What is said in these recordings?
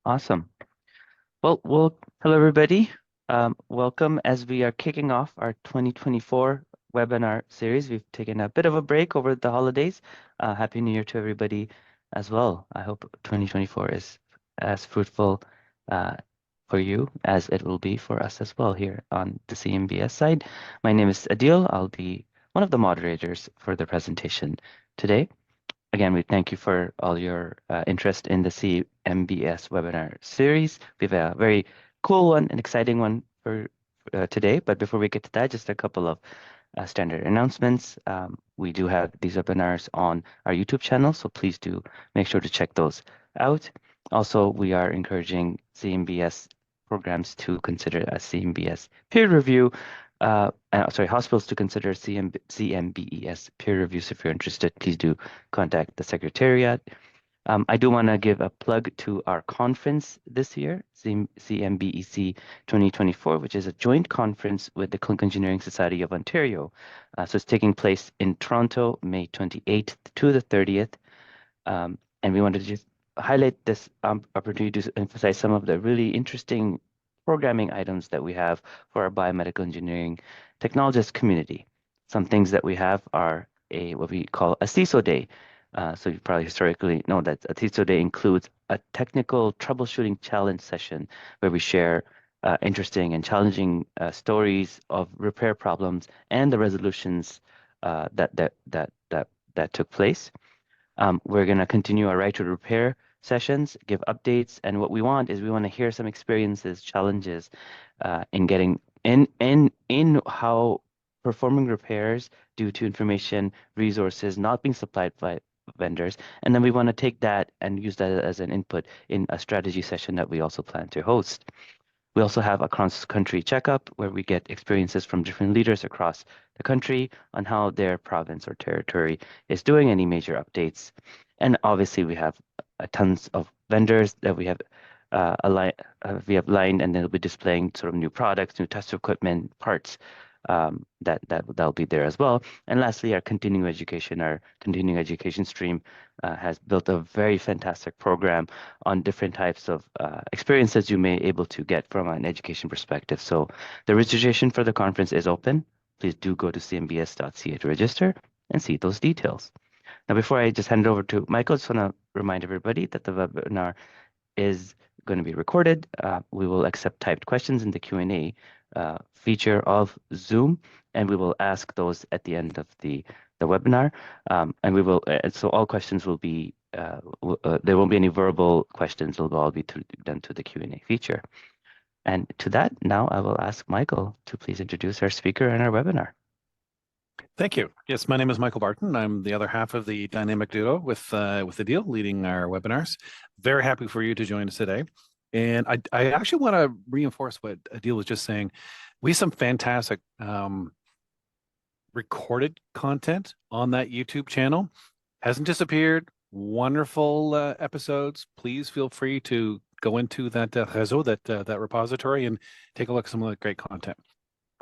Awesome. Well, hello everybody. Welcome as we are kicking off our 2024 webinar series. We've taken a bit of a break over the holidays. Happy New Year to everybody as well. I hope 2024 is as fruitful uh, for you as it will be for us as well here on the CMBS side. My name is Adil. I'll be one of the moderators for the presentation today. Again, we thank you for all your interest in the CMBS webinar series. We have a very cool one, an exciting one for today. But before we get to that, just a couple of standard announcements. We do have these webinars on our YouTube channel, so please do make sure to check those out. Also, we are encouraging CMBS programs to consider a CMBS peer review hospitals to consider CMBES peer reviews. If you're interested, please do contact the Secretariat. I do want to give a plug to our conference this year, CMBEC 2024, which is a joint conference with the Clinical Engineering Society of Ontario. So it's taking place in Toronto, May 28th to the 30th. And we wanted to just highlight this opportunity to emphasize some of the really interesting programming items that we have for our biomedical engineering technologist community. Some things that we have are what we call a CISO day. So you probably historically know that a CISO day includes a technical troubleshooting challenge session where we share interesting and challenging stories of repair problems and the resolutions that took place. We're going to continue our right to repair sessions, give updates, and what we want is we want to hear some experiences, challenges in getting in how performing repairs due to information resources not being supplied by vendors. And then we want to take that and use that as an input in a strategy session that we also plan to host. We also have a cross-country checkup where we get experiences from different leaders across the country on how their province or territory is doing, any major updates. And obviously, we have tons of vendors that we have lined, and they'll be displaying sort of new products, new test equipment, parts that'll be there as well. And lastly, our continuing education stream has built a very fantastic program on different types of experiences you may able to get from an education perspective. So the registration for the conference is open. Please do go to cmbs.ca to register and see those details. Now, before I just hand it over to Michael, I just want to remind everybody that the webinar is going to be recorded. We will accept typed questions in the Q&A feature of Zoom, and we will ask those at the end of the webinar. And we will, so all questions will be, there won't be any verbal questions. It'll all be done to the Q&A feature. And to that, now I will ask Michael to please introduce our speaker and our webinar. Thank you. Yes, my name is Michael Barton. I'm the other half of the dynamic duo with Adil, leading our webinars. Very happy for you to join us today. And I actually want to reinforce what Adil was just saying. We have some fantastic recorded content on that YouTube channel. Hasn't disappeared. Wonderful episodes. Please feel free to go into that that repository and take a look at some of the great content.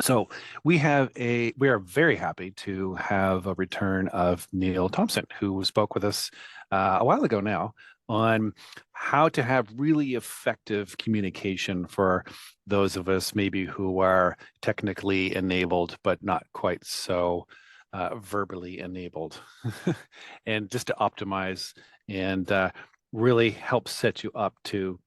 So we are very happy to have a return of Neil Thompson, who spoke with us a while ago now on how to have really effective communication for those of us maybe who are technically enabled, but not quite so verbally enabled, and just to optimize and really help set you up to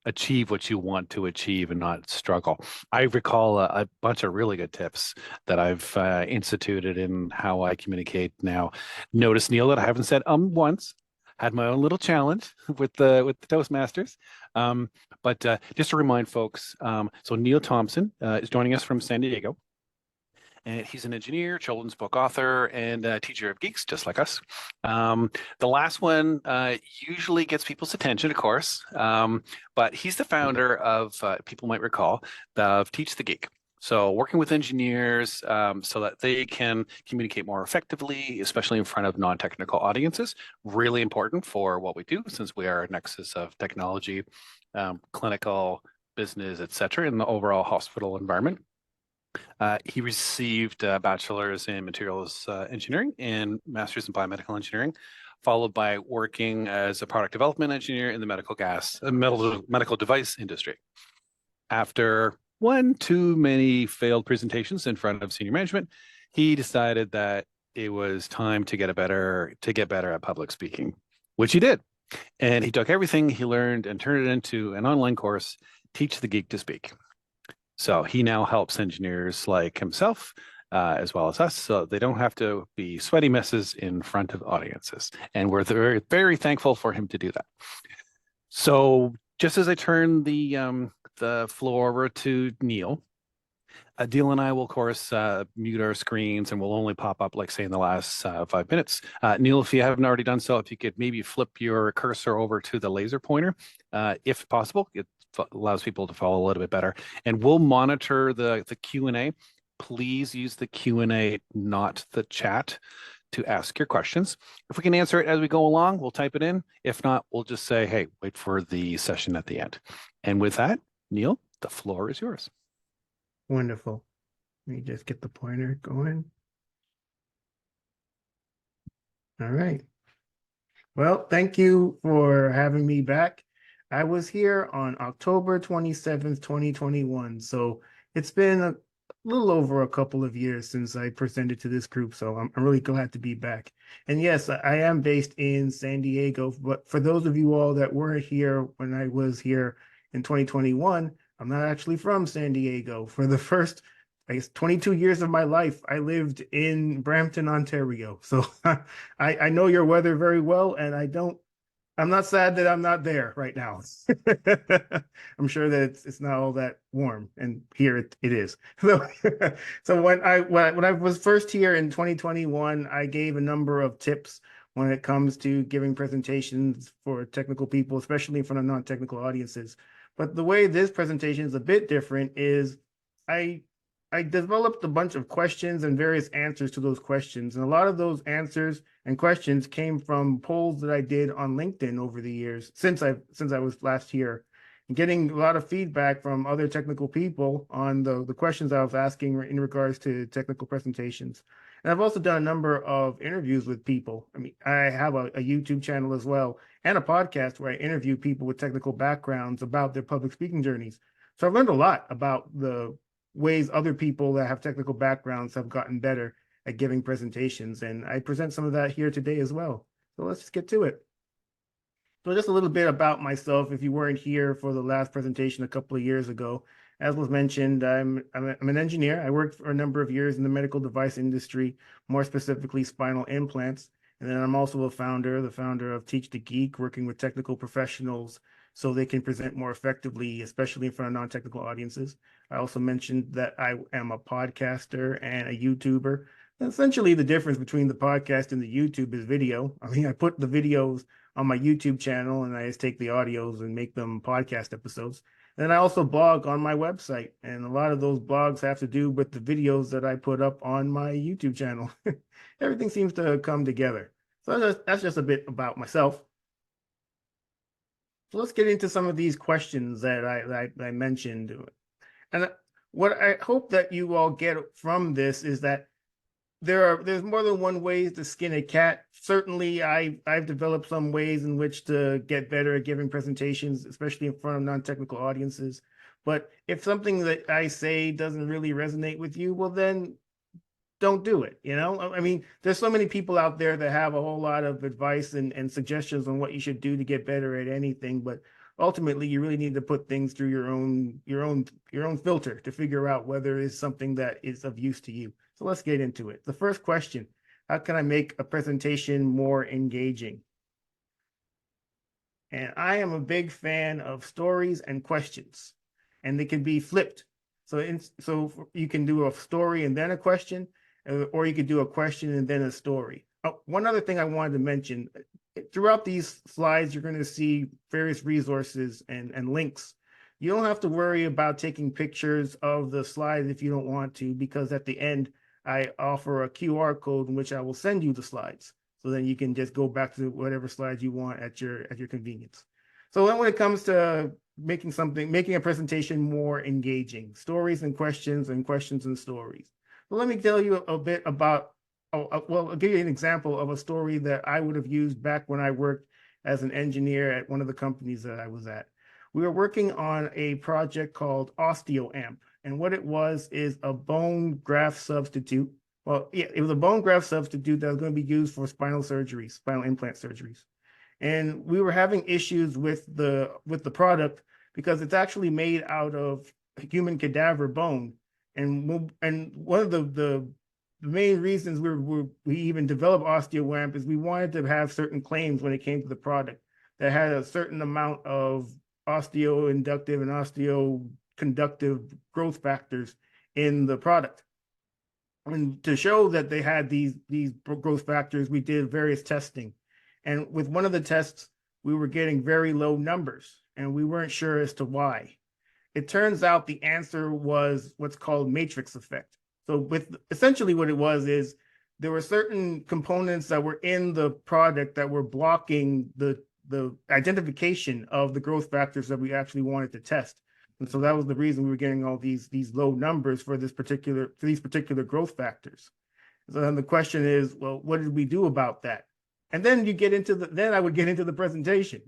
achieve what you want to achieve and not struggle. I recall a bunch of really good tips that I've instituted in how I communicate now. Notice, Neil, that I haven't said once. Had my own little challenge with the Toastmasters. But just to remind folks, so Neil Thompson is joining us from San Diego. And he's an engineer, children's book author, and a teacher of geeks, just like us. The last one usually gets people's attention, of course, but he's the founder of, people might recall, of Teach the Geek. So working with engineers so that they can communicate more effectively, especially in front of non-technical audiences, really important for what we do, since we are a nexus of technology, clinical, business, et cetera, in the overall hospital environment. He received a bachelor's in materials engineering and master's in biomedical engineering followed by working as a product development engineer in the medical device industry. After one too many failed presentations in front of senior management, he decided that it was time to get better at public speaking, which he did. And he took everything he learned and turned it into an online course, Teach the Geek to Speak. So he now helps engineers like himself, as well as us, so they don't have to be sweaty messes in front of audiences. And we're very, very thankful for him to do that. So just as I turn the floor over to Neil, Adil and I will, of course, mute our screens and we'll only pop up, like, say, in the last 5 minutes. Neil, if you haven't already done so, if you could maybe flip your cursor over to the laser pointer, if possible, it allows people to follow a little bit better. And we'll monitor the Q&A. Please use the Q&A, not the chat, to ask your questions. If we can answer it as we go along, we'll type it in. If not, we'll just say, hey, wait for the session at the end. And with that, Neil, the floor is yours. Wonderful. Let me just get the pointer going. All right. Well, thank you for having me back. I was here on October 27th, 2021. So it's been a little over a couple of years since I presented to this group. So I'm really glad to be back. And yes, I am based in San Diego. But for those of you all that weren't here when I was here in 2021, I'm not actually from San Diego. For the first, I guess, 22 years of my life, I lived in Brampton, Ontario. So I know your weather very well, and I'm not sad that I'm not there right now. I'm sure that it's not all that warm, and here it is. So when I was first here in 2021, I gave a number of tips when it comes to giving presentations for technical people, especially in front of non-technical audiences. But the way this presentation is a bit different is I developed a bunch of questions and various answers to those questions. And a lot of those answers and questions came from polls that I did on LinkedIn over the years since I was last here, and getting a lot of feedback from other technical people on the questions I was asking in regards to technical presentations. And I've also done a number of interviews with people. I mean, I have a YouTube channel as well, and a podcast where I interview people with technical backgrounds about their public speaking journeys. So I've learned a lot about the ways other people that have technical backgrounds have gotten better at giving presentations. And I present some of that here today as well. So let's just get to it. So just a little bit about myself, if you weren't here for the last presentation a couple of years ago. As was mentioned, I'm an engineer. I worked for a number of years in the medical device industry, more specifically spinal implants. And then I'm also the founder of Teach the Geek, working with technical professionals so they can present more effectively, especially in front of non-technical audiences. I also mentioned that I am a podcaster and a YouTuber. Essentially, the difference between the podcast and the YouTube is video. I mean, I put the videos on my YouTube channel and I just take the audios and make them podcast episodes. And I also blog on my website, and a lot of those blogs have to do with the videos that I put up on my YouTube channel. Everything seems to come together. So that's just a bit about myself. So let's get into some of these questions that I mentioned. And what I hope that you all get from this is that there's more than one way to skin a cat. Certainly, I've developed some ways in which to get better at giving presentations, especially in front of non-technical audiences. But if something that I say doesn't really resonate with you, well, then don't do it. You know, I mean, there's so many people out there that have a whole lot of advice and suggestions on what you should do to get better at anything. But ultimately, you really need to put things through your own filter to figure out whether it's something that is of use to you. So let's get into it. The first question: how can I make a presentation more engaging? And I am a big fan of stories and questions, and they can be flipped. So you can do a story and then a question, or you could do a question and then a story. Oh, one other thing I wanted to mention: throughout these slides, you're going to see various resources and links. You don't have to worry about taking pictures of the slides if you don't want to, because at the end, I offer a QR code in which I will send you the slides. So then you can just go back to whatever slides you want at your convenience. So then when it comes to making a presentation more engaging, stories and questions and stories. So let me tell you a bit about well, I'll give you an example of a story that I would have used back when I worked as an engineer at one of the companies that I was at. We were working on a project called OsteoAmp, and what it was is a bone graft substitute. Well, yeah, it was a bone graft substitute that was going to be used for spinal surgeries, spinal implant surgeries. And we were having issues with the product because it's actually made out of human cadaver bone. And one of the main reasons we even developed OsteoAmp is we wanted to have certain claims when it came to the product that had a certain amount of osteoinductive and osteoconductive growth factors in the product. And to show that they had these growth factors, we did various testing. And with one of the tests, we were getting very low numbers, and we weren't sure as to why. It turns out the answer was what's called matrix effect. So with essentially what it was is there were certain components that were in the product that were blocking the identification of the growth factors that we actually wanted to test. And so that was the reason we were getting all these low numbers for these particular growth factors. So then the question is, well, what did we do about that? And then then I would get into the presentation.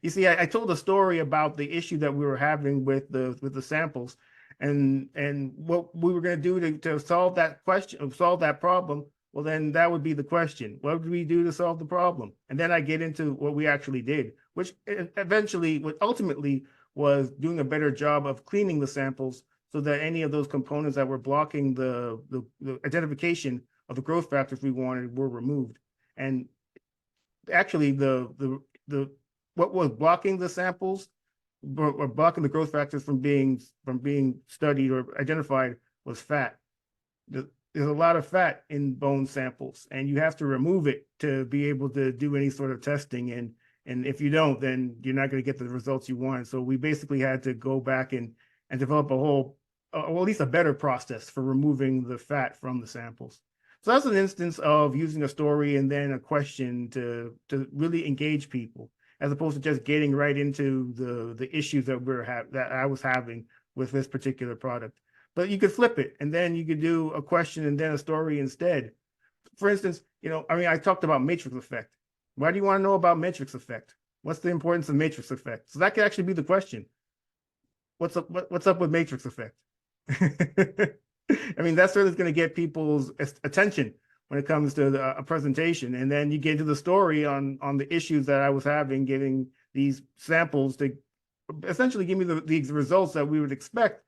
You see, I told a story about the issue that we were having with the samples and what we were going to do to solve that question, solve that problem. Well, then that would be the question. What did we do to solve the problem? And then I get into what we actually did, which ultimately was doing a better job of cleaning the samples so that any of those components that were blocking the identification of the growth factors we wanted were removed. And actually what was blocking the samples or blocking the growth factors from being studied or identified was fat. There's a lot of fat in bone samples, and you have to remove it to be able to do any sort of testing. And if you don't, then you're not going to get the results you want. So we basically had to go back and develop a whole, or at least a better process for removing the fat from the samples. So that's an instance of using a story and then a question to really engage people, as opposed to just getting right into the issues that I was having with this particular product. But you could flip it, and then you could do a question and then a story instead. For instance, I talked about matrix effect. Why do you want to know about matrix effect? What's the importance of matrix effect? So that could actually be the question. What's up with matrix effect? I mean, that's really going to get people's attention when it comes to a presentation. And then you get into the story on the issues that I was having, getting these samples to essentially give me the results that we would expect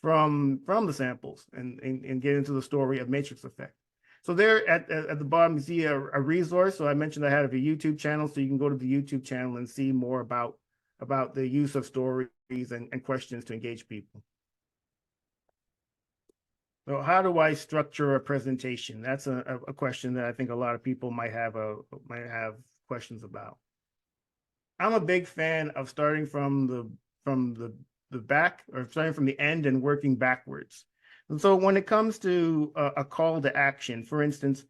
from the samples and get into the story of matrix effect. So there at the bottom, you see a resource. So I mentioned I had a YouTube channel, so you can go to the YouTube channel and see more about the use of stories and questions to engage people. So how do I structure a presentation? That's a question that I think a lot of people might have questions about. I'm a big fan of starting from the back, or starting from the end and working backwards. And so when it comes to a call to action, for instance,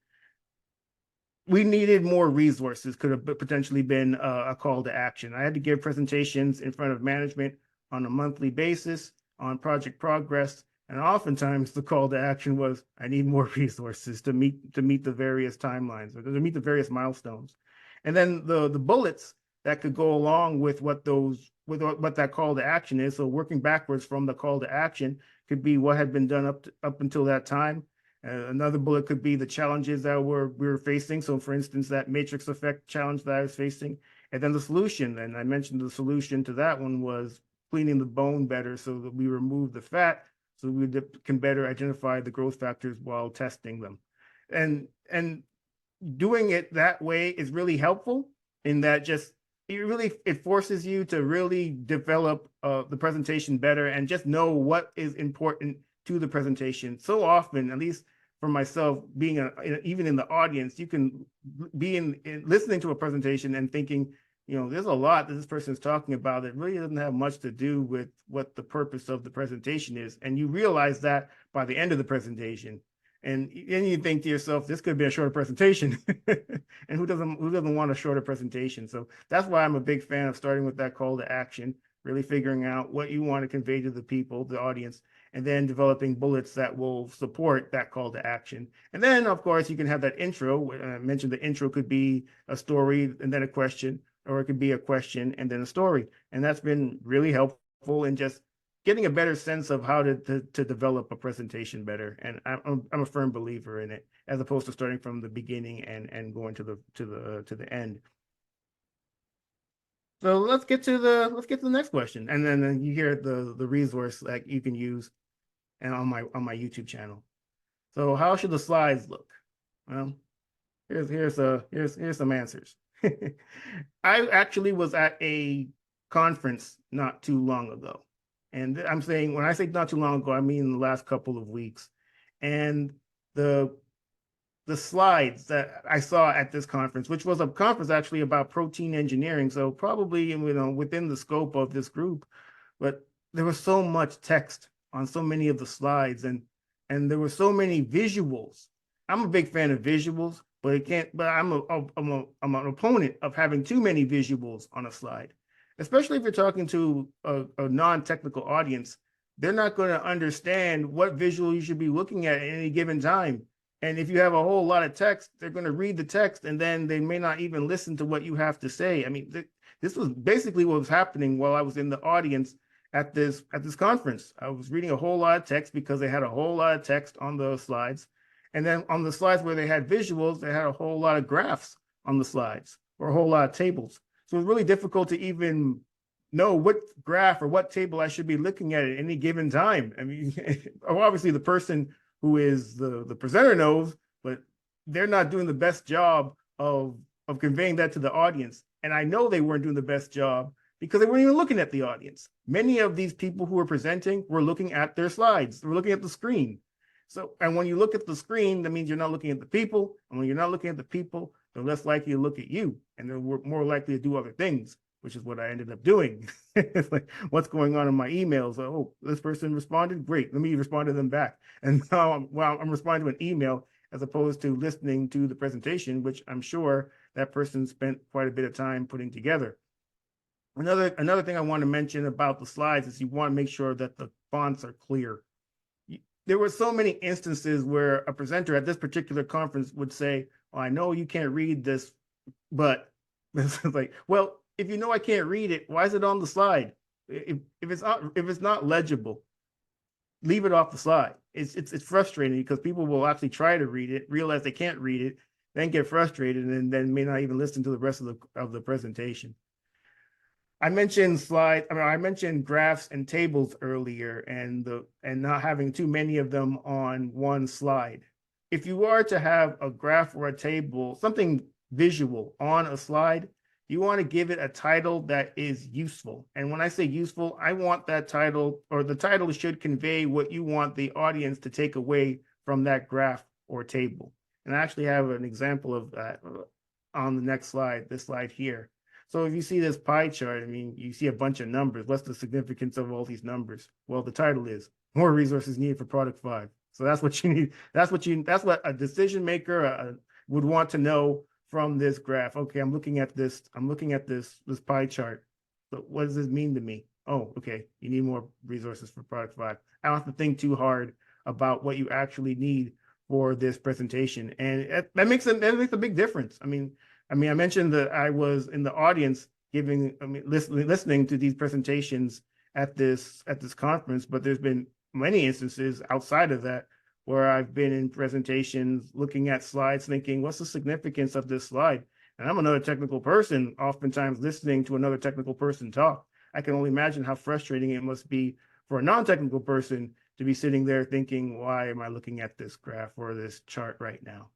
we needed more resources, could have potentially been a call to action. I had to give presentations in front of management on a monthly basis on project progress. And oftentimes the call to action was, I need more resources to meet the various timelines, or to meet the various milestones. And then the bullets that could go along with what that call to action is. So working backwards from the call to action could be what had been done up until that time. Another bullet could be the challenges that we were facing. So for instance, that matrix effect challenge that I was facing, and then the solution. And I mentioned the solution to that one was cleaning the bone better so that we remove the fat, so we can better identify the growth factors while testing them. And doing it that way is really helpful in that it forces you to really develop the presentation better and just know what is important to the presentation. So often, at least for myself, being even in the audience, you can be listening to a presentation and thinking, there's a lot that this person is talking about that really doesn't have much to do with what the purpose of the presentation is. And you realize that by the end of the presentation. And then you think to yourself, this could be a shorter presentation. And who doesn't want a shorter presentation? So that's why I'm a big fan of starting with that call to action, really figuring out what you want to convey to the people, the audience, and then developing bullets that will support that call to action. And then, of course, you can have that intro. I mentioned the intro could be a story and then a question, or it could be a question and then a story. And that's been really helpful in just getting a better sense of how to develop a presentation better. And I'm a firm believer in it, as opposed to starting from the beginning and going to the end. So let's get to the next question, and then you hear the resource that you can use and on my YouTube channel. So how should the slides look? Well, here's some answers. I actually was at a conference not too long ago, and I'm saying, when I say not too long ago, I mean the last couple of weeks, and the slides that I saw at this conference, which was a conference actually about protein engineering, so probably within the scope of this group, but there was so much text on so many of the slides, and there were so many visuals. I'm a big fan of visuals, but it can't. But I'm an opponent of having too many visuals on a slide, especially if you're talking to a non-technical audience. They're not going to understand what visual you should be looking at any given time. And if you have a whole lot of text, they're going to read the text, and then they may not even listen to what you have to say. I mean, this was basically what was happening while I was in the audience at this conference. I was reading a whole lot of text because they had a whole lot of text on the slides. And then on the slides where they had visuals, they had a whole lot of graphs on the slides, or a whole lot of tables. So it was really difficult to even know what graph or what table I should be looking at any given time. I mean, obviously the person who is the presenter knows, but they're not doing the best job of conveying that to the audience. And I know they weren't doing the best job because they weren't even looking at the audience. Many of these people who were presenting were looking at their slides. They were looking at the screen. So, and when you look at the screen, that means you're not looking at the people. And when you're not looking at the people, they're less likely to look at you, and they're more likely to do other things, which is what I ended up doing. It's like, what's going on in my emails? Oh, this person responded? Great, let me respond to them back. And now I'm responding to an email as opposed to listening to the presentation, which I'm sure that person spent quite a bit of time putting together. Another thing I want to mention about the slides is you want to make sure that the fonts are clear. There were so many instances where a presenter at this particular conference would say, oh, I know you can't read this, but it's like, well, if you know I can't read it, why is it on the slide? If it's not legible, leave it off the slide. It's frustrating because people will actually try to read it, realize they can't read it, then get frustrated, and then may not even listen to the rest of the presentation. I mentioned graphs and tables earlier, and not having too many of them on one slide. If you are to have a graph or a table, something visual on a slide, you want to give it a title that is useful. And when I say useful, I want that title, or the title should convey what you want the audience to take away from that graph or table. And I actually have an example of that on the next slide, this slide here. So if you see this pie chart, I mean, you see a bunch of numbers. What's the significance of all these numbers? Well, the title is more resources needed for product 5. So that's what you need. That's what a decision maker would want to know from this graph. Okay, I'm looking at this pie chart. So what does this mean to me? Oh, okay, you need more resources for product 5. I don't have to think too hard about what you actually need for this presentation. And that makes a big difference. I mean, I mentioned that I was in the audience listening to these presentations at this conference, but there's been many instances outside of that where I've been in presentations looking at slides thinking, what's the significance of this slide? And I'm another technical person, oftentimes listening to another technical person talk. I can only imagine how frustrating it must be for a non-technical person to be sitting there thinking, why am I looking at this graph or this chart right now?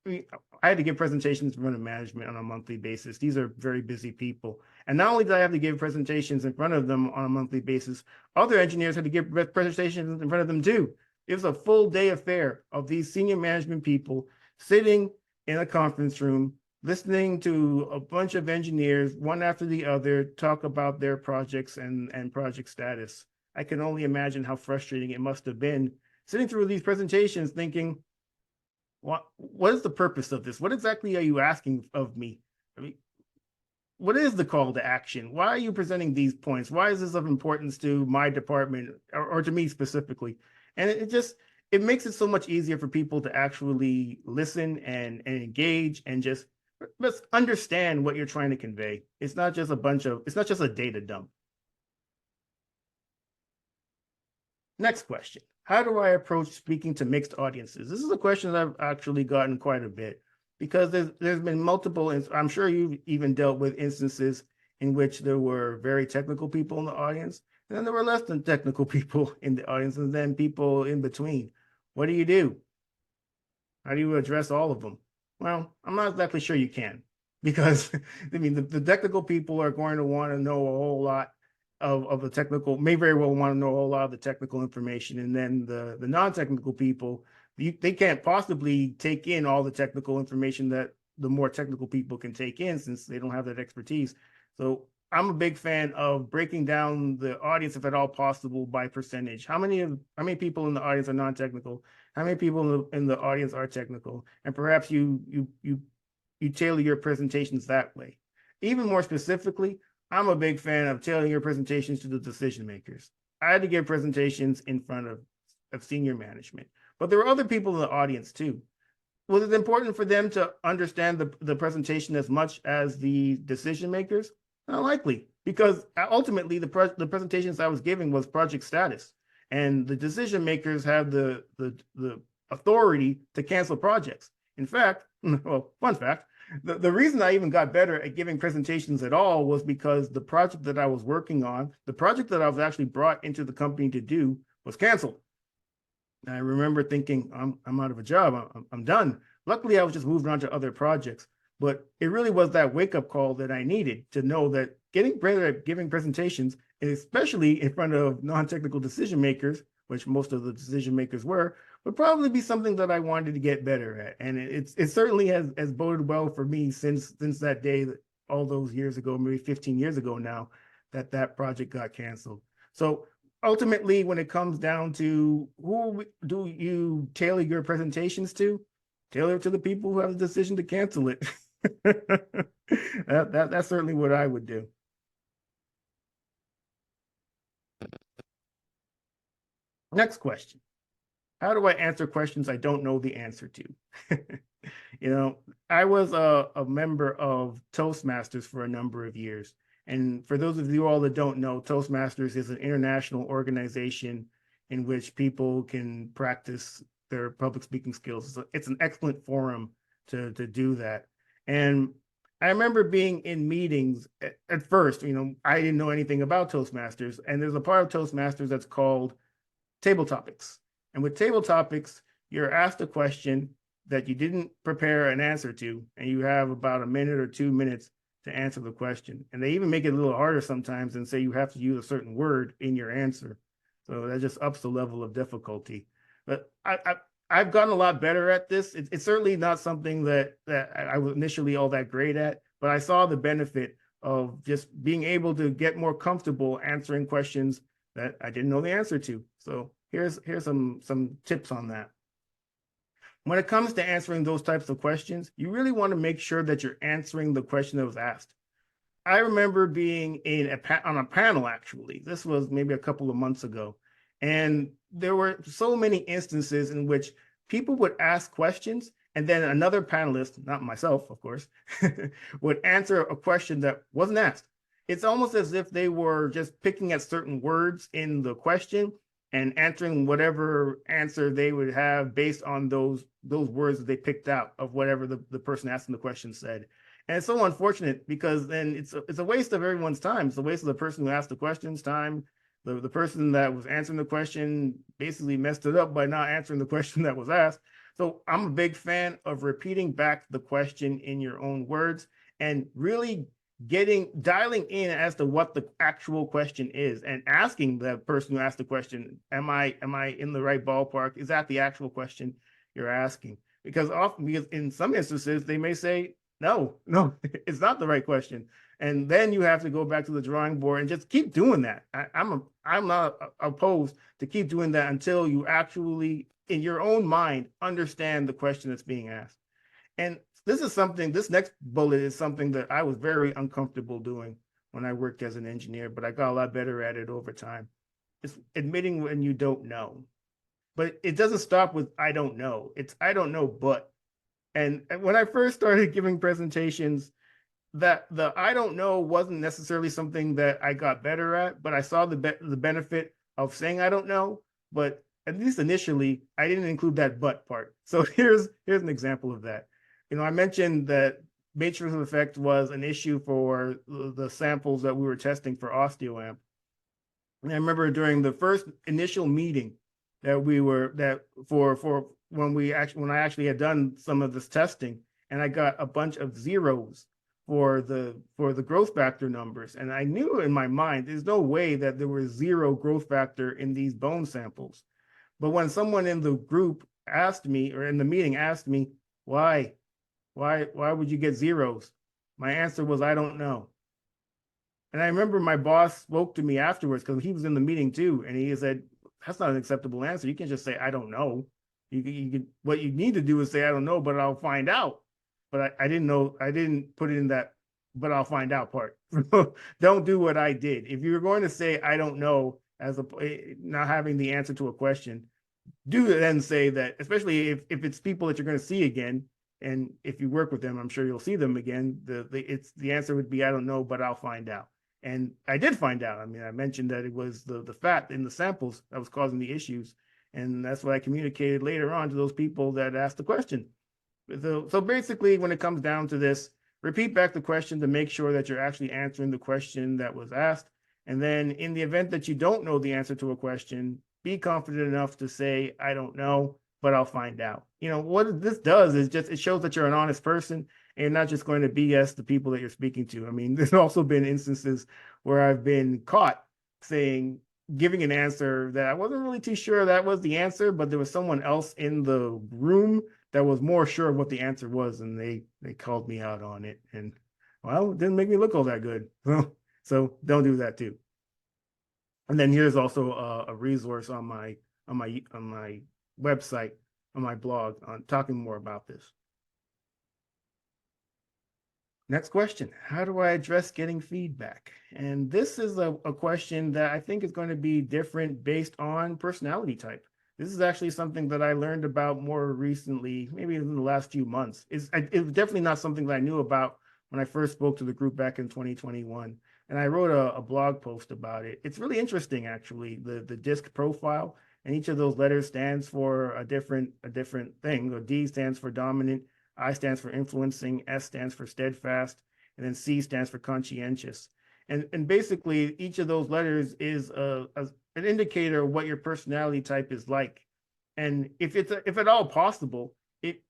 I had to give presentations in front of management on a monthly basis. These are very busy people. And not only did I have to give presentations in front of them on a monthly basis, other engineers had to give presentations in front of them too. It was a full day affair of these senior management people sitting in a conference room, listening to a bunch of engineers, one after the other, talk about their projects and project status. I can only imagine how frustrating it must have been sitting through these presentations thinking, what is the purpose of this? What exactly are you asking of me? I mean, what is the call to action? Why are you presenting these points? Why is this of importance to my department or to me specifically? And it makes it so much easier for people to actually listen and engage and just understand what you're trying to convey. It's not just a data dump. Next question. How do I approach speaking to mixed audiences? This is a question that I've actually gotten quite a bit because there's been multiple, I'm sure you've even dealt with instances in which there were very technical people in the audience, and then there were less than technical people in the audience, and then people in between. What do you do? How do you address all of them? Well, I'm not exactly sure you can, because I mean, the technical people are going to want to know a whole lot of the technical, may very well want to know a whole lot of the technical information. And then the non-technical people, they can't possibly take in all the technical information that the more technical people can take in, since they don't have that expertise. So I'm a big fan of breaking down the audience, if at all possible, by percentage. How many people in the audience are non-technical? How many people in the audience are technical? And perhaps you tailor your presentations that way. Even more specifically, I'm a big fan of tailoring your presentations to the decision makers. I had to give presentations in front of senior management, but there were other people in the audience too. Was it important for them to understand the presentation as much as the decision makers? Not likely, because ultimately the presentations I was giving was project status, and the decision makers have the authority to cancel projects. In fact, well, fun fact, the reason I even got better at giving presentations at all was because the project that I was working on, the project that I was actually brought into the company to do, was canceled. And I remember thinking, I'm out of a job. I'm done. Luckily, I was just moving on to other projects. But it really was that wake-up call that I needed to know that getting better at giving presentations, especially in front of non-technical decision makers, which most of the decision makers were, would probably be something that I wanted to get better at. And it certainly has boded well for me since that day, all those years ago, maybe 15 years ago now, that project got canceled. So ultimately, when it comes down to who do you tailor your presentations to, tailor it to the people who have the decision to cancel it. That's certainly what I would do. Next question. How do I answer questions I don't know the answer to? You know, I was a member of Toastmasters for a number of years. And for those of you all that don't know, Toastmasters is an international organization in which people can practice their public speaking skills. So it's an excellent forum to do that. And I remember being in meetings at first, you know, I didn't know anything about Toastmasters. And there's a part of Toastmasters that's called table topics. And with table topics, you're asked a question that you didn't prepare an answer to, and you have about a minute or 2 minutes to answer the question. And they even make it a little harder sometimes and say you have to use a certain word in your answer. So that just ups the level of difficulty. But I've gotten a lot better at this. It's certainly not something that I was initially all that great at, but I saw the benefit of just being able to get more comfortable answering questions that I didn't know the answer to. So here's some tips on that. When it comes to answering those types of questions, you really want to make sure that you're answering the question that was asked. I remember being on a panel, actually. This was maybe a couple of months ago. And there were so many instances in which people would ask questions, and then another panelist, not myself, of course, would answer a question that wasn't asked. It's almost as if they were just picking at certain words in the question and answering whatever answer they would have based on those words that they picked out of whatever the person asking the question said. And it's so unfortunate because then it's a waste of everyone's time. It's a waste of the person who asked the question's time. The person that was answering the question basically messed it up by not answering the question that was asked. So I'm a big fan of repeating back the question in your own words and really dialing in as to what the actual question is and asking the person who asked the question, am I in the right ballpark? Is that the actual question you're asking? Because in some instances, they may say, no, it's not the right question. And then you have to go back to the drawing board and just keep doing that. I'm not opposed to keep doing that until you actually, in your own mind, understand the question that's being asked. And This is something, this next bullet is something that I was very uncomfortable doing when I worked as an engineer, but I got a lot better at it over time. It's admitting when you don't know. But it doesn't stop with I don't know. It's I don't know, but. And when I first started giving presentations, that the I don't know wasn't necessarily something that I got better at, but I saw the benefit of saying I don't know. But at least initially, I didn't include that but part. So here's an example of that. I mentioned that matrix effect was an issue for the samples that we were testing for OsteoAmp. And I remember during the first initial meeting that we were that for when I actually had done some of this testing, and I got a bunch of zeros for the growth factor numbers, and I knew in my mind there's no way that there was zero growth factor in these bone samples. But when someone in the group asked me, or in the meeting asked me, why would you get zeros? My answer was, I don't know. And I remember my boss spoke to me afterwards because he was in the meeting too, and he said, "That's not an acceptable answer. You can't just say I don't know. What you need to do is say I don't know, but I'll find out." But I didn't know. I didn't put it in that, but I'll find out part. Don't do what I did. If you're going to say I don't know as not having the answer to a question, do then say that, especially if it's people that you're going to see again. And if you work with them, I'm sure you'll see them again. The answer would be I don't know, but I'll find out. And I did find out. I mean, I mentioned that it was the fat in the samples that was causing the issues. And that's what I communicated later on to those people that asked the question. So basically, when it comes down to this, repeat back the question to make sure that you're actually answering the question that was asked. And then in the event that you don't know the answer to a question, be confident enough to say, I don't know, but I'll find out. What this does is just, it shows that you're an honest person and you're not just going to BS the people that you're speaking to. I mean, there's also been instances where I've been caught giving an answer that I wasn't really too sure that was the answer, but there was someone else in the room that was more sure of what the answer was, and they called me out on it. And well, it didn't make me look all that good. So don't do that too. And then here's also a resource on my website, on my blog, on talking more about this. Next question, how do I address getting feedback? And this is a question that I think is going to be different based on personality type. This is actually something that I learned about more recently, maybe in the last few months. It's definitely not something that I knew about when I first spoke to the group back in 2021. And I wrote a blog post about it. It's really interesting, actually, the DISC profile. And each of those letters stands for a different thing. The D stands for dominant, I stands for influencing, S stands for steadfast, and then C stands for conscientious. And basically, each of those letters is an indicator of what your personality type is like. And if at all possible, it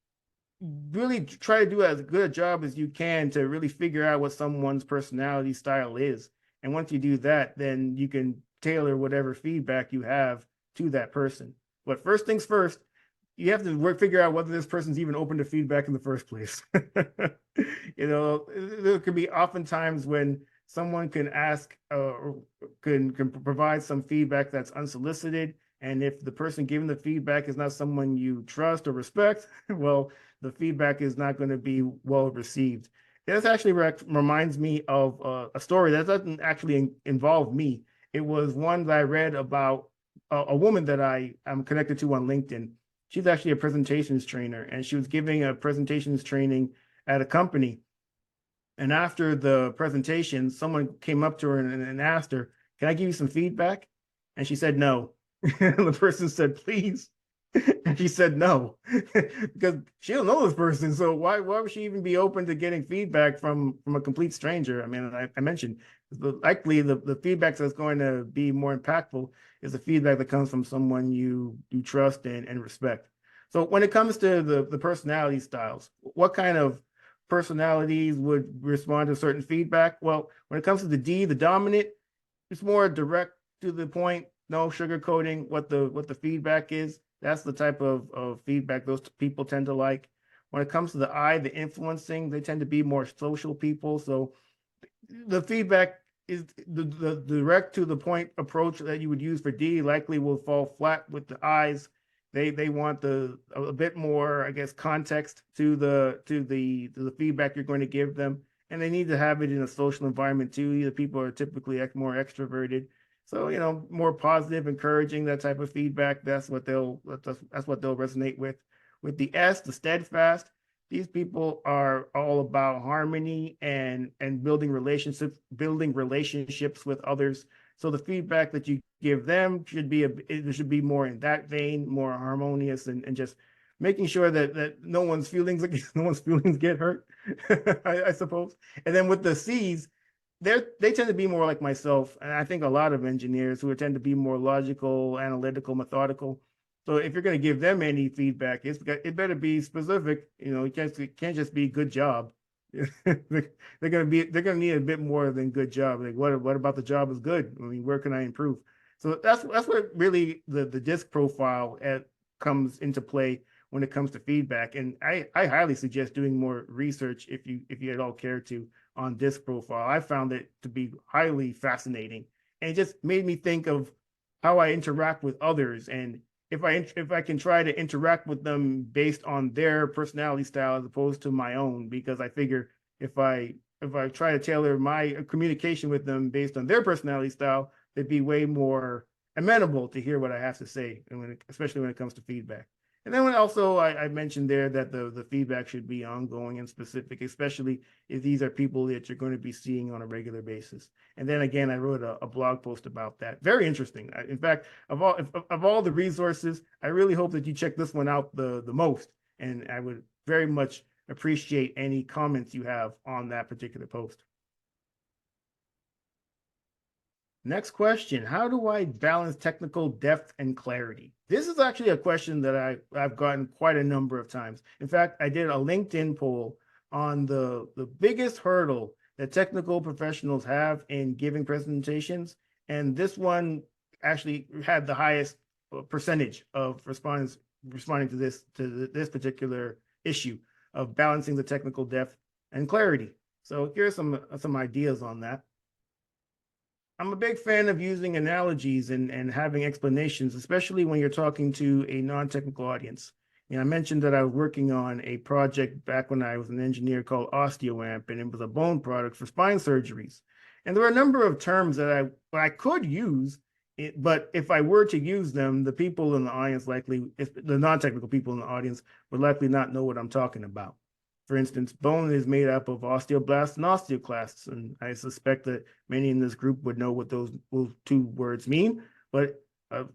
really try to do as good a job as you can to really figure out what someone's personality style is. And once you do that, then you can tailor whatever feedback you have to that person. But first things first, you have to figure out whether this person's even open to feedback in the first place. There could be oftentimes when someone can ask or can provide some feedback that's unsolicited. And if the person giving the feedback is not someone you trust or respect, well, the feedback is not going to be well received. This actually reminds me of a story that doesn't actually involve me. It was one that I read about a woman that I'm connected to on LinkedIn. She's actually a presentations trainer, and she was giving a presentations training at a company. And after the presentation, someone came up to her and asked her, "Can I give you some feedback?" And she said no. And the person said, "Please." And she said no, because she don't know this person. So why would she even be open to getting feedback from a complete stranger? I mean, I mentioned likely the feedback that's going to be more impactful is the feedback that comes from someone you trust and respect. So when it comes to the personality styles, what kind of personalities would respond to certain feedback? Well, when it comes to the D, the dominant, it's more direct to the point, no sugarcoating what the feedback is. That's the type of feedback those people tend to like. When it comes to the I, the influencing, they tend to be more social people. So the feedback is the direct to the point approach that you would use for D likely will fall flat with the I's. They want a bit more, I guess, context to the feedback you're going to give them, and they need to have it in a social environment too. The people are typically more extroverted, so more positive, encouraging, that type of feedback. That's what they'll resonate with. With the S, the steadfast, these people are all about harmony and building relationships with others. So the feedback that you give them should be more in that vein, more harmonious, and just making sure that no one's feelings get hurt, I suppose. And then with the C's, they tend to be more like myself, and I think a lot of engineers who tend to be more logical, analytical, methodical. So if you're going to give them any feedback, it better be specific. It can't just be good job. They're gonna need a bit more than good job. Like what about the job is good? I mean, where can I improve? So that's what really the disc profile comes into play when it comes to feedback. And I highly suggest doing more research if you at all care to on disc profile. I found it to be highly fascinating, and it just made me think of how I interact with others, and if I can try to interact with them based on their personality style as opposed to my own, because I figure if I try to tailor my communication with them based on their personality style, they'd be way more amenable to hear what I have to say, and especially when it comes to feedback. And then I mentioned there that the feedback should be ongoing and specific, especially if these are people that you're going to be seeing on a regular basis. And then again, I wrote a blog post about that. Very interesting. In fact, of all the resources, I really hope that you check this one out the most. And I would very much appreciate any comments you have on that particular post. Next question, how do I balance technical depth and clarity? This is actually a question that I've gotten quite a number of times. In fact, I did a LinkedIn poll on the biggest hurdle that technical professionals have in giving presentations. And this one actually had the highest percentage of respondents responding to this particular issue of balancing the technical depth and clarity. So here's some ideas on that. I'm a big fan of using analogies and having explanations, especially when you're talking to a non-technical audience. I mentioned that I was working on a project back when I was an engineer called OsteoAmp, and it was a bone product for spine surgeries. And there were a number of terms that I could use, but if I were to use them, the people in the audience the non-technical people in the audience would likely not know what I'm talking about. For instance, bone is made up of osteoblasts and osteoclasts, and I suspect that many in this group would know what those two words mean, but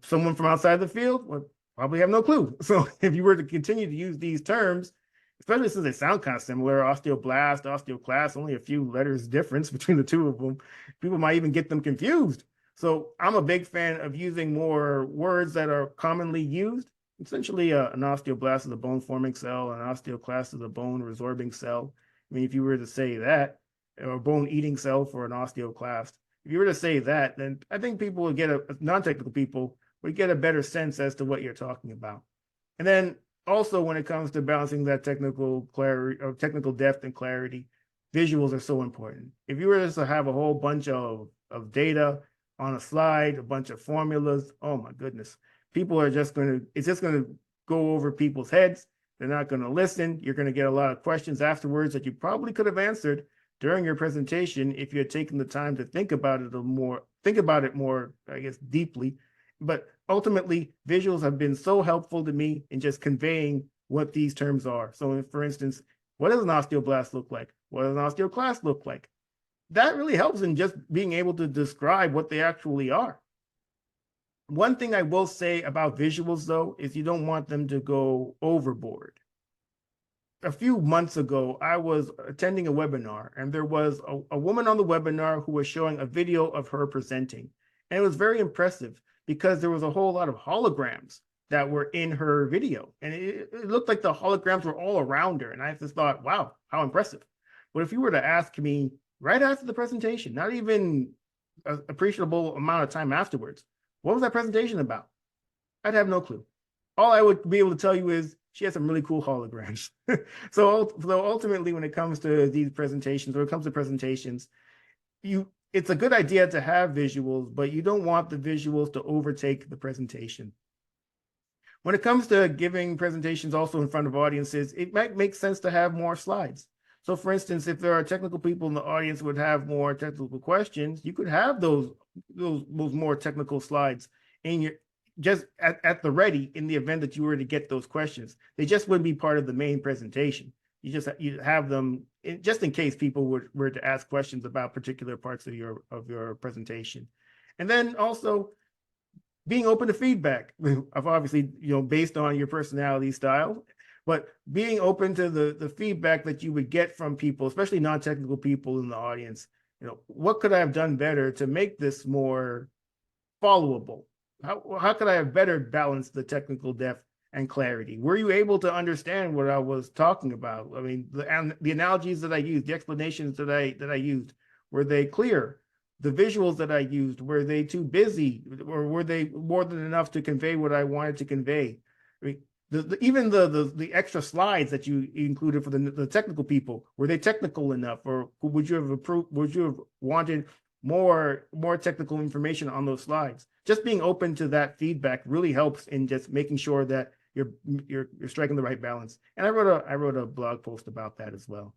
someone from outside the field would probably have no clue. So if you were to continue to use these terms, especially since they sound kind of similar, osteoblast, osteoclast, only a few letters difference between the two of them, people might even get them confused. So I'm a big fan of using more words that are commonly used. Essentially, an osteoblast is a bone-forming cell, an osteoclast is a bone-resorbing cell. I mean, if you were to say that, or bone-eating cell for an osteoclast, if you were to say that, then I think people would non-technical people would get a better sense as to what you're talking about. And then also when it comes to balancing that technical clarity or technical depth and clarity, visuals are so important. If you were just to have a whole bunch of data on a slide, a bunch of formulas, oh my goodness. People are it's just going to go over people's heads. They're not going to listen. You're going to get a lot of questions afterwards that you probably could have answered during your presentation if you had taken the time to think about it more, I guess, deeply. But ultimately, visuals have been so helpful to me in just conveying what these terms are. So for instance, what does an osteoblast look like? What does an osteoclast look like? That really helps in just being able to describe what they actually are. One thing I will say about visuals, though, is you don't want them to go overboard. A few months ago, I was attending a webinar, and there was a woman on the webinar who was showing a video of her presenting. And it was very impressive because there was a whole lot of holograms that were in her video. And it looked like the holograms were all around her. And I just thought, wow, how impressive. But if you were to ask me right after the presentation, not even an appreciable amount of time afterwards, what was that presentation about? I'd have no clue. All I would be able to tell you is she has some really cool holograms. So ultimately, when it comes to these presentations, it's a good idea to have visuals, but you don't want the visuals to overtake the presentation. When it comes to giving presentations also in front of audiences, it might make sense to have more slides. So for instance, if there are technical people in the audience who would have more technical questions, you could have those more technical slides in your just at the ready in the event that you were to get those questions. They just wouldn't be part of the main presentation. You have them just in case people were to ask questions about particular parts of your presentation. And then also being open to feedback, of obviously, based on your personality style, but being open to the feedback that you would get from people, especially non-technical people in the audience. What could I have done better to make this more followable? How could I have better balanced the technical depth and clarity? Were you able to understand what I was talking about? I mean, the analogies that I used, the explanations that I used, were they clear? The visuals that I used, were they too busy, or were they more than enough to convey what I wanted to convey? I mean, even the extra slides that you included for the technical people, were they technical enough, or would you have wanted more technical information on those slides? Just being open to that feedback really helps in just making sure that you're striking the right balance. And I wrote a blog post about that as well.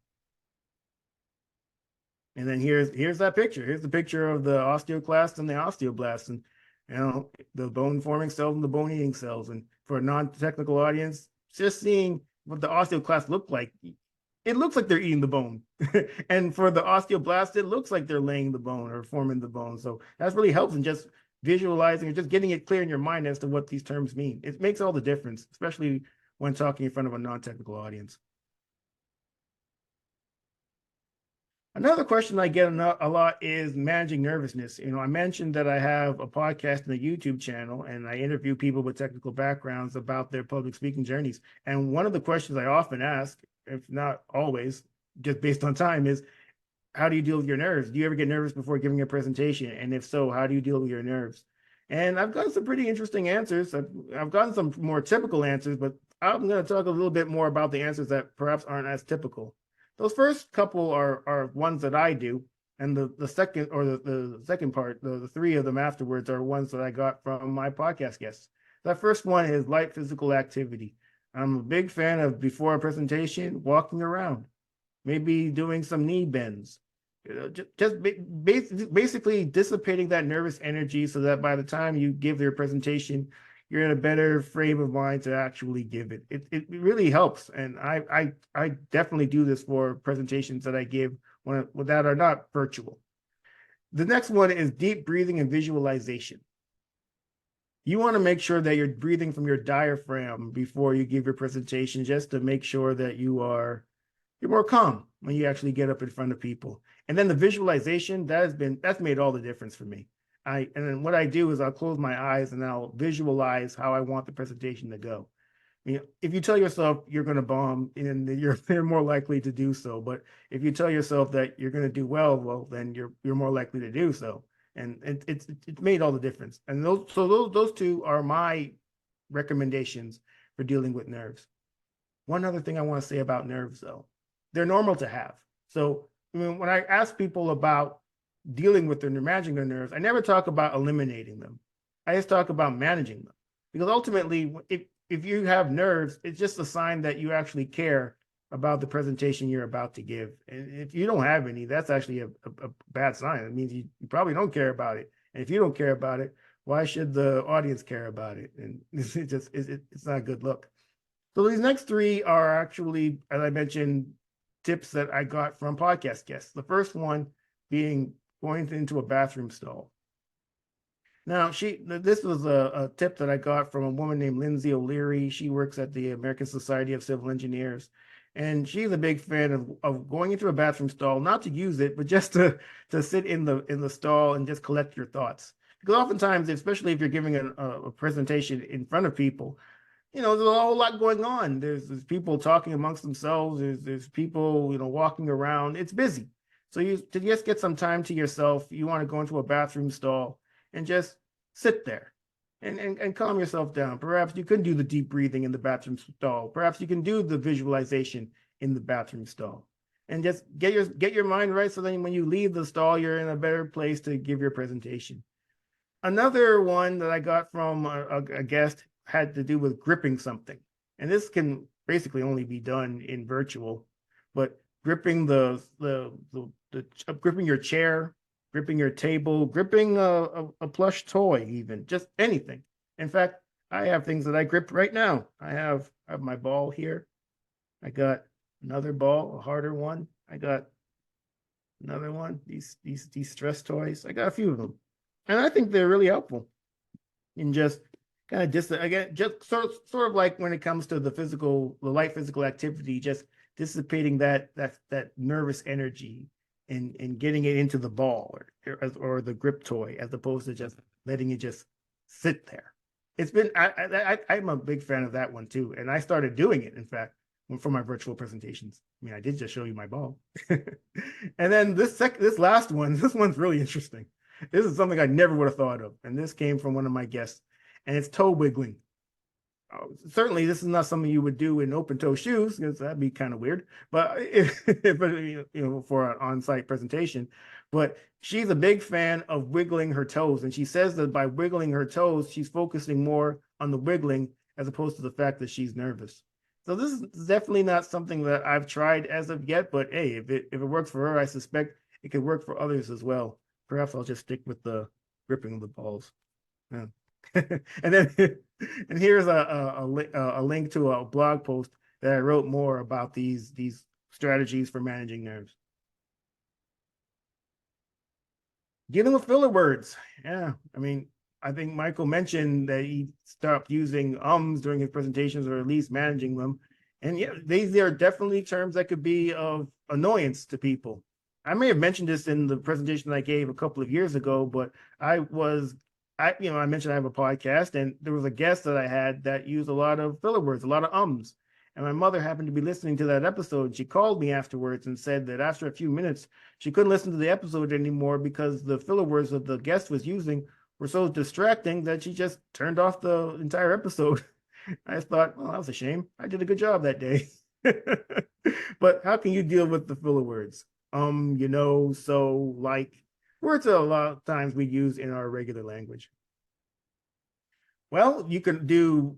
And then here's that picture. Here's the picture of the osteoclast and the osteoblasts, and the bone forming cells and the bone eating cells. And for a non-technical audience, just seeing what the osteoclast look like, it looks like they're eating the bone. And for the osteoblast, it looks like they're laying the bone or forming the bone. So that really helps in just visualizing or just getting it clear in your mind as to what these terms mean. It makes all the difference, especially when talking in front of a non-technical audience. Another question I get a lot is managing nervousness. I mentioned that I have a podcast and a YouTube channel, and I interview people with technical backgrounds about their public speaking journeys. And one of the questions I often ask, if not always, just based on time, is how do you deal with your nerves? Do you ever get nervous before giving a presentation? And if so, how do you deal with your nerves? And I've gotten some pretty interesting answers. I've gotten some more typical answers, but I'm going to talk a little bit more about the answers that perhaps aren't as typical. Those first couple are ones that I do, and the second, or the second part, the three of them afterwards, are ones that I got from my podcast guests. That first one is light physical activity. I'm a big fan of, before a presentation, walking around, maybe doing some knee bends, just basically dissipating that nervous energy so that by the time you give your presentation, you're in a better frame of mind to actually give it. It really helps. And I definitely do this for presentations that I give that are not virtual. The next one is deep breathing and visualization. You want to make sure that you're breathing from your diaphragm before you give your presentation, just to make sure that you're more calm when you actually get up in front of people. And then the visualization, that's made all the difference for me. And then what I do is I'll close my eyes and I'll visualize how I want the presentation to go. If you tell yourself you're going to bomb, and you're more likely to do so. But if you tell yourself that you're going to do well, then you're more likely to do so. And it's made all the difference. And those two are my recommendations for dealing with nerves. One other thing I want to say about nerves, though, they're normal to have. So when I ask people about dealing with managing their nerves, I never talk about eliminating them. I just talk about managing them, because ultimately, if you have nerves, it's just a sign that you actually care about the presentation you're about to give. And if you don't have any, that's actually a bad sign. It means you probably don't care about it. And if you don't care about it, why should the audience care about it? And it's not a good look. So these next three are actually, as I mentioned, tips that I got from podcast guests. The first one being going into a bathroom stall. Now, this was a tip that I got from a woman named Lindsay O'Leary. She works at the American Society of Civil Engineers, and she's a big fan of going into a bathroom stall, not to use it, but just to sit in the stall and just collect your thoughts. Because oftentimes, especially if you're giving a presentation in front of people, there's a whole lot going on. There's people talking amongst themselves. There's people, walking around. It's busy. So to just get some time to yourself, you want to go into a bathroom stall and just sit there and calm yourself down. Perhaps you can do the deep breathing in the bathroom stall. Perhaps you can do the visualization in the bathroom stall, and just get your mind right, so then when you leave the stall, you're in a better place to give your presentation. Another one that I got from a guest had to do with gripping something. And this can basically only be done in virtual, but gripping gripping your chair, gripping your table, gripping a plush toy, even just anything. In fact, I have things that I grip right now. I have my ball here. I got another ball, a harder one. I got another one. These stress toys. I got a few of them, and I think they're really helpful in just kind of again, just sort of like when it comes to the light physical activity, just dissipating that nervous energy and getting it into the ball or the grip toy, as opposed to just letting it just sit there. It's been I'm a big fan of that one too, and I started doing it, in fact, for my virtual presentations. I mean, I did just show you my ball. And then this last one, this one's really interesting. This is something I never would have thought of, and this came from one of my guests, and it's toe wiggling. Certainly, this is not something you would do in open-toe shoes, because that'd be kind of weird. But for an on-site presentation, but she's a big fan of wiggling her toes, and she says that by wiggling her toes, she's focusing more on the wiggling as opposed to the fact that she's nervous. So this is definitely not something that I've tried as of yet. But hey, if it works for her, I suspect it could work for others as well. Perhaps I'll just stick with the gripping of the balls. Yeah. and here's a link to a blog post that I wrote more about these strategies for managing nerves. Dealing with filler words. Yeah, I mean, I think Michael mentioned that he stopped using ums during his presentations, or at least managing them. And yeah, these are definitely terms that could be of annoyance to people. I may have mentioned this in the presentation I gave a couple of years ago, but I mentioned I have a podcast, and there was a guest that I had that used a lot of filler words, a lot of ums. And my mother happened to be listening to that episode. She called me afterwards and said that after a few minutes, she couldn't listen to the episode anymore because the filler words that the guest was using were so distracting that she just turned off the entire episode. I just thought, well, that was a shame. I did a good job that day. But how can you deal with the filler words? So, like, words that a lot of times we use in our regular language. Well, you can do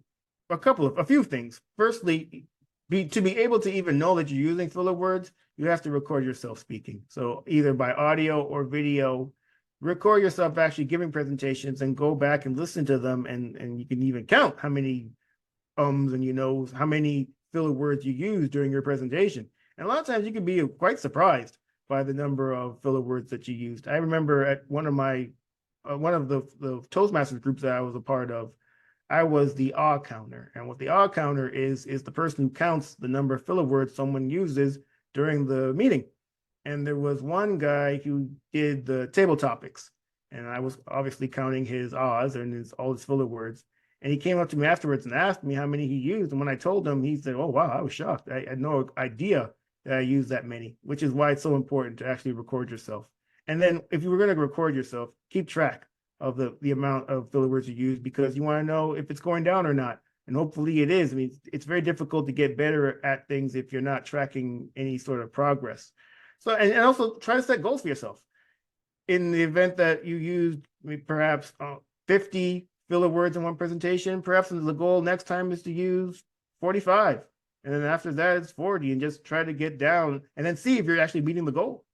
a few things. Firstly, to be able to even know that you're using filler words, you have to record yourself speaking. So either by audio or video, record yourself actually giving presentations and go back and listen to them, and you can even count how many ums and how many filler words you use during your presentation. And a lot of times you can be quite surprised by the number of filler words that you used. I remember at one of the Toastmasters groups that I was a part of, I was the awe counter. And what the awe counter is the person who counts the number of filler words someone uses during the meeting. And there was one guy who did the table topics, and I was obviously counting his ahs and all his filler words. And he came up to me afterwards and asked me how many he used. And when I told him, he said, "Oh, wow, I was shocked. I had no idea that I used that many," which is why it's so important to actually record yourself. And then if you were going to record yourself, keep track of the amount of filler words you use, because you want to know if it's going down or not. And hopefully it is. I mean, it's very difficult to get better at things if you're not tracking any sort of progress. So, and also try to set goals for yourself. In the event that you used perhaps 50 filler words in one presentation, perhaps the goal next time is to use 45. And then after that, it's 40, and just try to get down and then see if you're actually meeting the goal.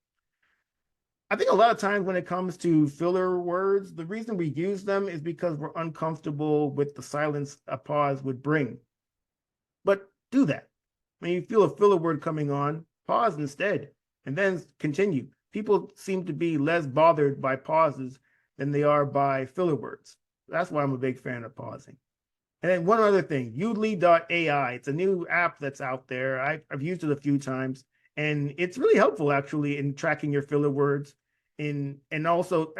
I think a lot of times when it comes to filler words, the reason we use them is because we're uncomfortable with the silence a pause would bring. But do that. When you feel a filler word coming on, pause instead, and then continue. People seem to be less bothered by pauses than they are by filler words. That's why I'm a big fan of pausing. And then one other thing, Udly.ai. It's a new app that's out there. I've used it a few times, and it's really helpful actually in tracking your filler words and also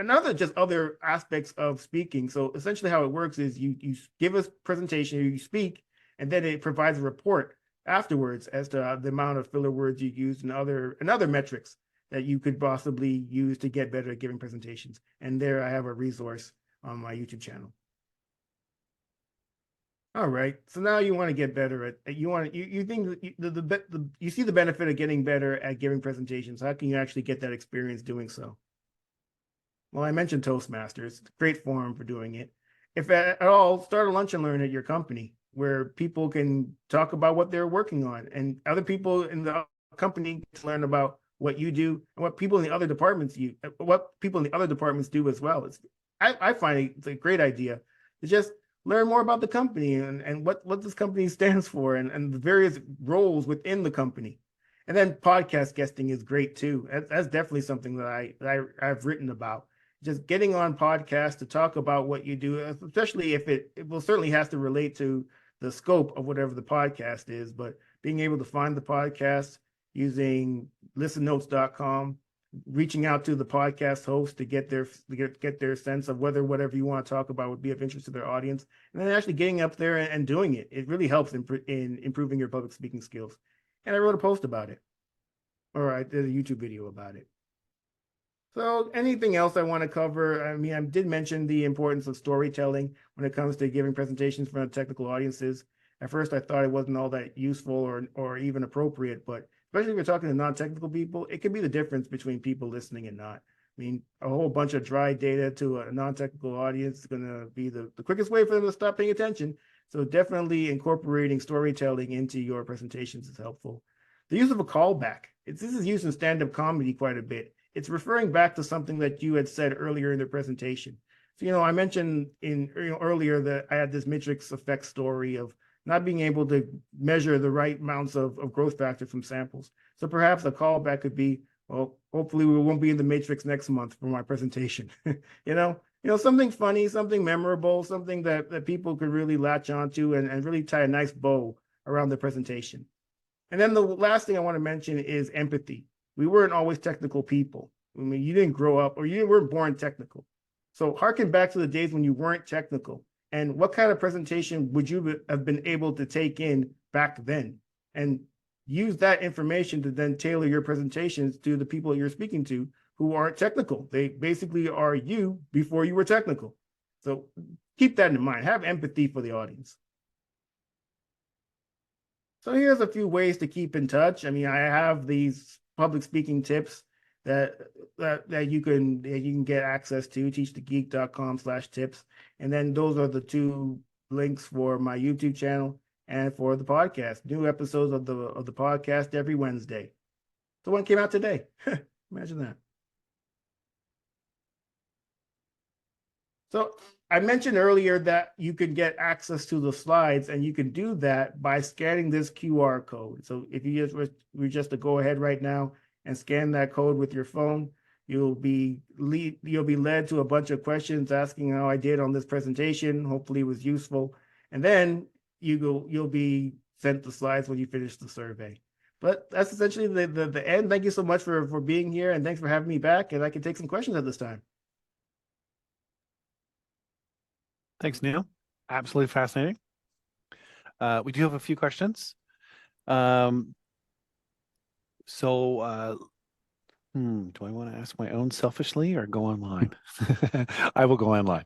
other aspects of speaking. So essentially how it works is you give a presentation, you speak, and then it provides a report afterwards as to the amount of filler words you used and other metrics that you could possibly use to get better at giving presentations. And there I have a resource on my YouTube channel. All right, so now you want to get better at you think you see the benefit of getting better at giving presentations. How can you actually get that experience doing so? Well, I mentioned Toastmasters, great forum for doing it. if at all, start a lunch and learn at your company where people can talk about what they're working on, and other people in the company to learn about what you do and what people in the other departments do as well. I find it's a great idea to just learn more about the company and what this company stands for and the various roles within the company. And then podcast guesting is great too. That's definitely something that I've written about. Just getting on podcasts to talk about what you do, especially if it will certainly has to relate to the scope of whatever the podcast is, but being able to find the podcast using listennotes.com, reaching out to the podcast host to get their sense of whether whatever you want to talk about would be of interest to their audience, and then actually getting up there and doing it. It really helps in improving your public speaking skills. And I wrote a post about it, or I did a YouTube video about it. So anything else I want to cover? I mean, I did mention the importance of storytelling when it comes to giving presentations in front of technical audiences. At first, I thought it wasn't all that useful or even appropriate, but especially if you're talking to non-technical people, it can be the difference between people listening and not. I mean, a whole bunch of dry data to a non-technical audience is going to be the quickest way for them to stop paying attention. So definitely incorporating storytelling into your presentations is helpful. The use of a callback. This is used in stand-up comedy quite a bit. It's referring back to something that you had said earlier in the presentation. So, I mentioned earlier that I had this matrix effect story of not being able to measure the right amounts of growth factor from samples. So perhaps a callback could be, well, hopefully we won't be in the matrix next month for my presentation. Something funny, something memorable, something that people could really latch onto and really tie a nice bow around the presentation. And then the last thing I want to mention is empathy. We weren't always technical people. I mean, you didn't grow up or you weren't born technical. So harken back to the days when you weren't technical. And what kind of presentation would you have been able to take in back then? And use that information to then tailor your presentations to the people you're speaking to who aren't technical. They basically are you before you were technical. So keep that in mind. Have empathy for the audience. So here's a few ways to keep in touch. I mean, I have these public speaking tips that you can get access to, teachthegeek.com/tips. And then those are the two links for my YouTube channel and for the podcast. New episodes of the podcast every Wednesday. The one came out today. Imagine that. So I mentioned earlier that you could get access to the slides, and you can do that by scanning this QR code. So if you just to go ahead right now and scan that code with your phone, you'll be led to a bunch of questions asking how I did on this presentation. Hopefully it was useful. And then you'll be sent the slides when you finish the survey. But that's essentially the end. Thank you so much for being here, and thanks for having me back. And I can take some questions at this time. Thanks, Neil. Absolutely fascinating. We do have a few questions. Do I want to ask my own selfishly or go online? I will go online.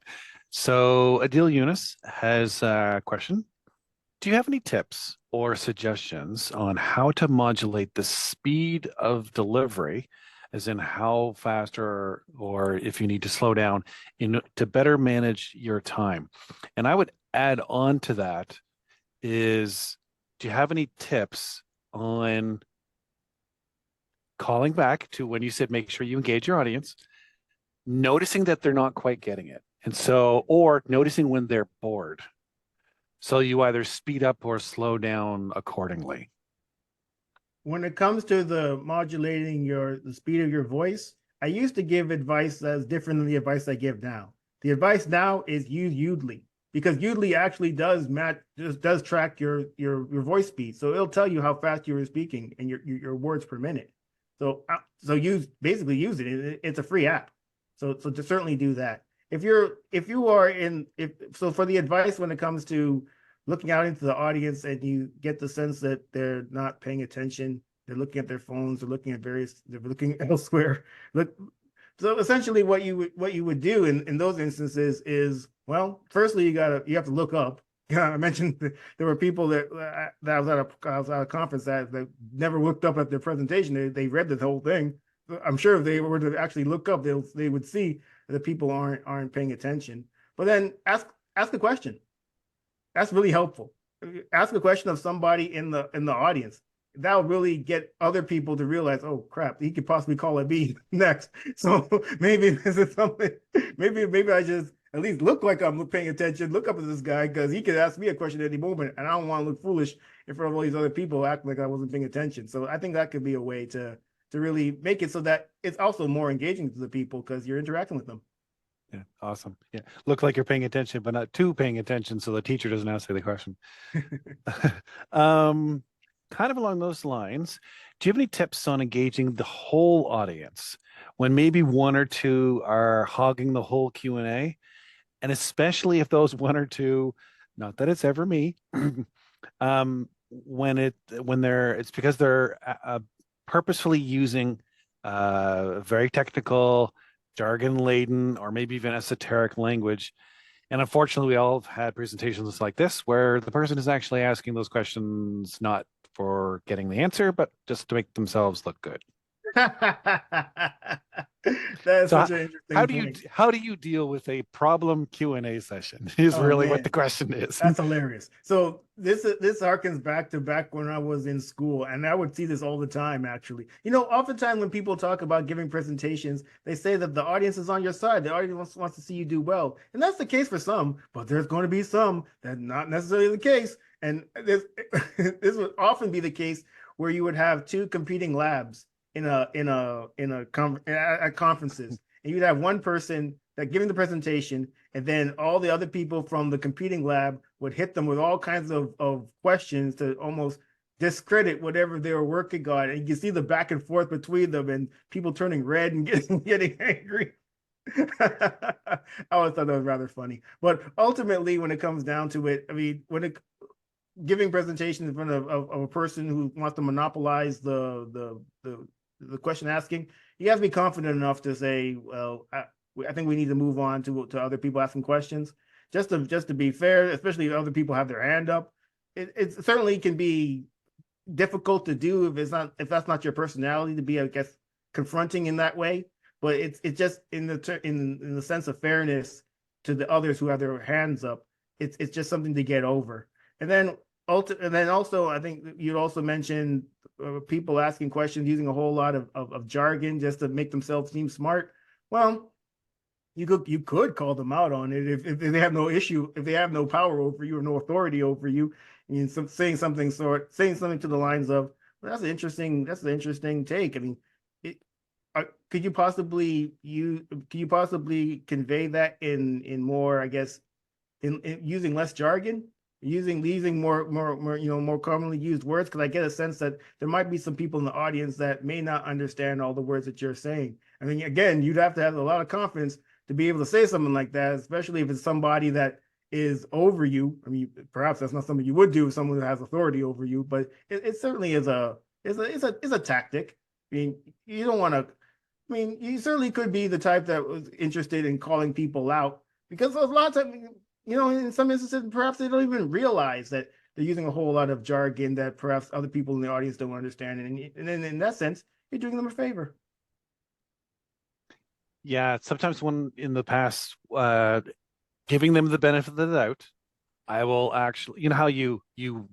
So Adil Yunus has a question. Do you have any tips or suggestions on how to modulate the speed of delivery, as in how fast or if you need to slow down to better manage your time? And I would add on to that is, do you have any tips on calling back to when you said make sure you engage your audience, noticing that they're not quite getting it, and so, or noticing when they're bored, so you either speed up or slow down accordingly? When it comes to the modulating the speed of your voice, I used to give advice that's different than the advice I give now. The advice now is use Udly, because Udly actually does track your voice speed. So it'll tell you how fast you were speaking and your words per minute. So use it. It's a free app. So to certainly do that. So for the advice when it comes to looking out into the audience and you get the sense that they're not paying attention, they're looking at their phones, they're looking elsewhere. So essentially what you would do in those instances is, well, firstly, you have to look up. I mentioned there were people that I was at a conference that never looked up at their presentation. They read the whole thing. I'm sure if they were to actually look up, they would see that people aren't paying attention. But then ask a question. That's really helpful. Ask a question of somebody in the audience. That'll really get other people to realize, oh crap, he could possibly call it B next. So maybe this is something. Maybe I just at least look like I'm paying attention. Look up at this guy because he could ask me a question at any moment, and I don't want to look foolish in front of all these other people, act like I wasn't paying attention. So I think that could be a way to really make it so that it's also more engaging to the people because you're interacting with them. Yeah, awesome. Yeah, look like you're paying attention, but not too paying attention, so the teacher doesn't ask you the question. Kind of along those lines, do you have any tips on engaging the whole audience when maybe one or two are hogging the whole Q&A, and especially if those one or two, not that it's ever me, when it's because they're purposefully using very technical, jargon laden, or maybe even esoteric language. And unfortunately, we all have had presentations like this where the person is actually asking those questions not for getting the answer, but just to make themselves look good. That's So such an interesting point. how do you deal with a problem Q&A session is Oh, really man. what the question is. That's hilarious. So this harkens back when I was in school, and I would see this all the time, actually. Oftentimes when people talk about giving presentations, they say that the audience is on your side. The audience wants to see you do well. And that's the case for some, but there's going to be some that's not necessarily the case. And this would often be the case where you would have two competing labs at conferences, and you'd have one person that giving the presentation, and then all the other people from the competing lab would hit them with all kinds of questions to almost discredit whatever they were working on. And you can see the back and forth between them and people turning red and getting angry. I always thought that was rather funny. But ultimately, when it comes down to it, I mean, giving presentations in front of a person who wants to monopolize the question asking, you have to be confident enough to say, well, I think we need to move on to other people asking questions, just to be fair, especially if other people have their hand up. It certainly can be difficult to do if that's not your personality to be, I guess, confronting in that way. But it's just in the sense of fairness to the others who have their hands up. It's just something to get over. And then also, I think you'd also mentioned people asking questions using a whole lot of jargon just to make themselves seem smart. Well, you could call them out on it if they have no issue, if they have no power over you or no authority over you, and saying something to the lines of, well, that's an interesting take. I mean, could you possibly convey that in more, I guess, in using less jargon, using more commonly used words? Because I get a sense that there might be some people in the audience that may not understand all the words that you're saying. I mean, again, you'd have to have a lot of confidence to be able to say something like that, especially if it's somebody that is over you. I mean, perhaps that's not something you would do with someone who has authority over you, but it certainly is a tactic. I mean, you don't want to. I mean, you certainly could be the type that was interested in calling people out, because a lot of times, in some instances, perhaps they don't even realize that they're using a whole lot of jargon that perhaps other people in the audience don't understand. And then in that sense, you're doing them a favor. Yeah, sometimes when in the past, giving them the benefit of the doubt, I will actually, how you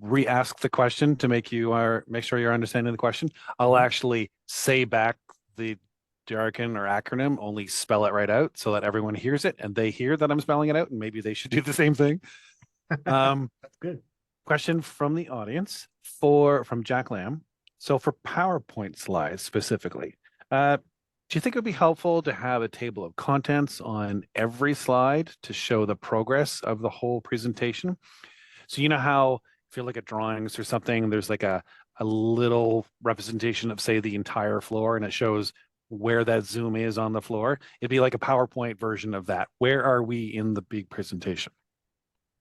re-ask the question to make sure you're understanding the question. I'll actually say back the jargon or acronym, only spell it right out so that everyone hears it and they hear that I'm spelling it out, and maybe they should do the same thing. That's good. Question from the audience from Jack Lamb. So for PowerPoint slides specifically, do you think it would be helpful to have a table of contents on every slide to show the progress of the whole presentation? So you know how if you look at drawings or something, there's like a little representation of, say, the entire floor, and it shows where that zoom is on the floor. It'd be like a PowerPoint version of that. Where are we in the big presentation?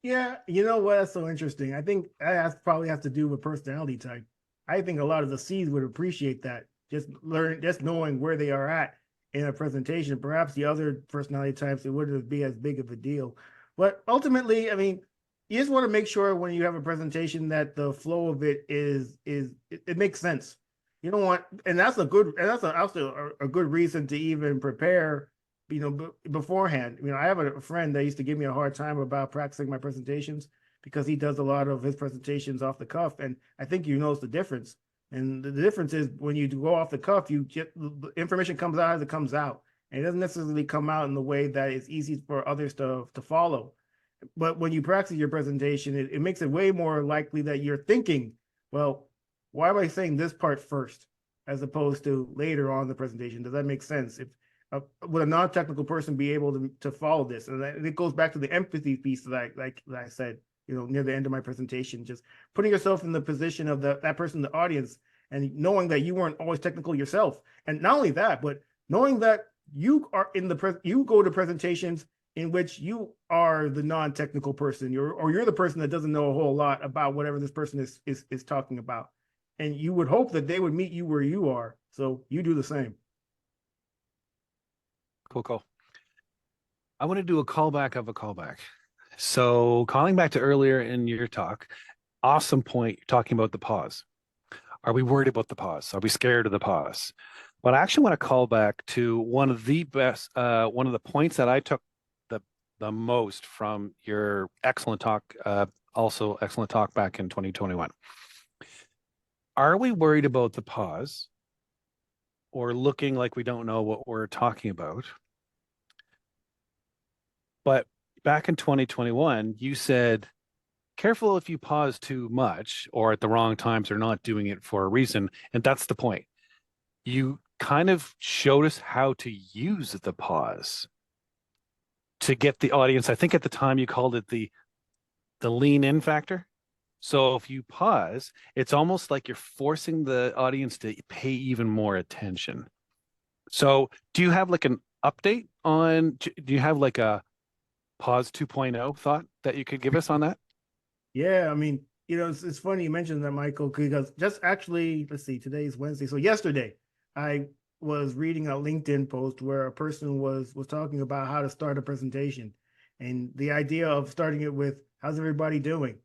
Yeah, you know what? That's so interesting. I think that probably has to do with personality type. I think a lot of the C's would appreciate that. Just knowing where they are at in a presentation. Perhaps the other personality types, it wouldn't be as big of a deal. But ultimately, I mean, you just want to make sure when you have a presentation that the flow of it it makes sense. You don't want, and that's also a good reason to even prepare beforehand. I have a friend that used to give me a hard time about practicing my presentations because he does a lot of his presentations off the cuff, and I think you notice the difference. And the difference is when you go off the cuff, you get the information comes out as it comes out, and it doesn't necessarily come out in the way that it's easy for others to follow. But when you practice your presentation, it makes it way more likely that you're thinking, well, why am I saying this part first as opposed to later on in the presentation? Does that make sense? If would a non-technical person be able to follow this? And it goes back to the empathy piece that I said, near the end of my presentation, just putting yourself in the position of that person in the audience and knowing that you weren't always technical yourself. And not only that, but knowing that you are you go to presentations in which you are the non-technical person, you're the person that doesn't know a whole lot about whatever this person is talking about. And you would hope that they would meet you where you are. So you do the same. Cool. I want to do a callback of a callback. So calling back to earlier in your talk, awesome point, talking about the pause. Are we worried about the pause? Are we scared of the pause? But I actually want to call back to one of the points that I took the most from your excellent talk, also excellent talk back in 2021. Are we worried about the pause or looking like we don't know what we're talking about? But back in 2021, you said, careful if you pause too much or at the wrong times or not doing it for a reason. And that's the point. You kind of showed us how to use the pause to get the audience. I think at the time you called it the lean in factor. So if you pause, it's almost like you're forcing the audience to pay even more attention. So do you have like an update on, do you have like a pause 2.0 thought that you could give us on that? Yeah, it's funny you mentioned that, Michael, because just actually, let's see, today's Wednesday. So yesterday, I was reading a LinkedIn post where a person was talking about how to start a presentation, and the idea of starting it with "How's everybody doing?"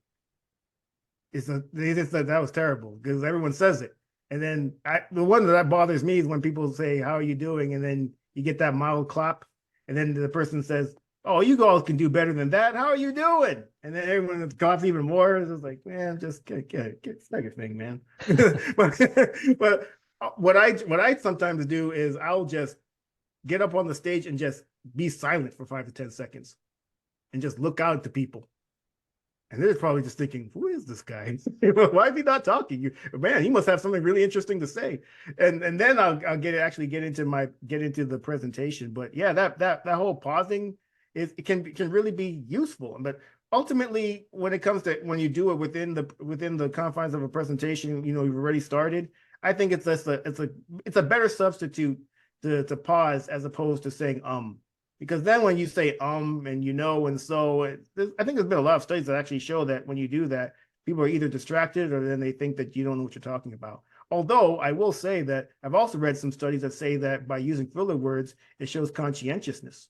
They just said that was terrible because everyone says it, and then the one that bothers me is when people say "How are you doing?" and then you get that mild clap, and then the person says, "Oh, you guys can do better than that. How are you doing?" And then everyone coughs even more. It's just like, man, just get second thing, man. but what I sometimes do is I'll just get up on the stage and just be silent for 5 to 10 seconds and just look out at the people. And they're probably just thinking, who is this guy? Why is he not talking? Man, he must have something really interesting to say. And then I'll get into the presentation. But yeah, that whole pausing it can really be useful. But ultimately, when it comes to when you do it within the confines of a presentation, you've already started. I think it's a better substitute to pause as opposed to saying because then when you say and and so I think there's been a lot of studies that actually show that when you do that, people are either distracted or then they think that you don't know what you're talking about. Although I will say that I've also read some studies that say that by using filler words, it shows conscientiousness.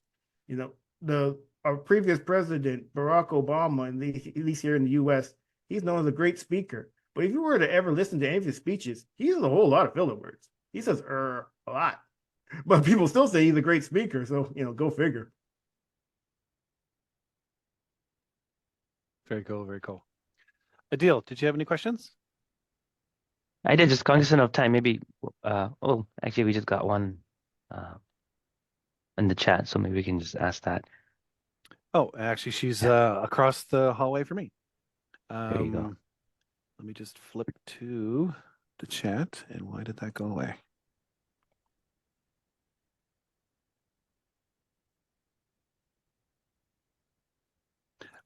Our previous president, Barack Obama, at least here in the US, he's known as a great speaker. But if you were to ever listen to any of his speeches, he uses a whole lot of filler words. He says a lot. But people still say he's a great speaker. So, go figure. Very cool. Adil, did you have any questions? I did, just cognizant of time. Maybe, actually, we just got one in the chat, so maybe we can just ask that. Oh, actually, she's across the hallway from me. There you go. Let me just flip to the chat. And why did that go away?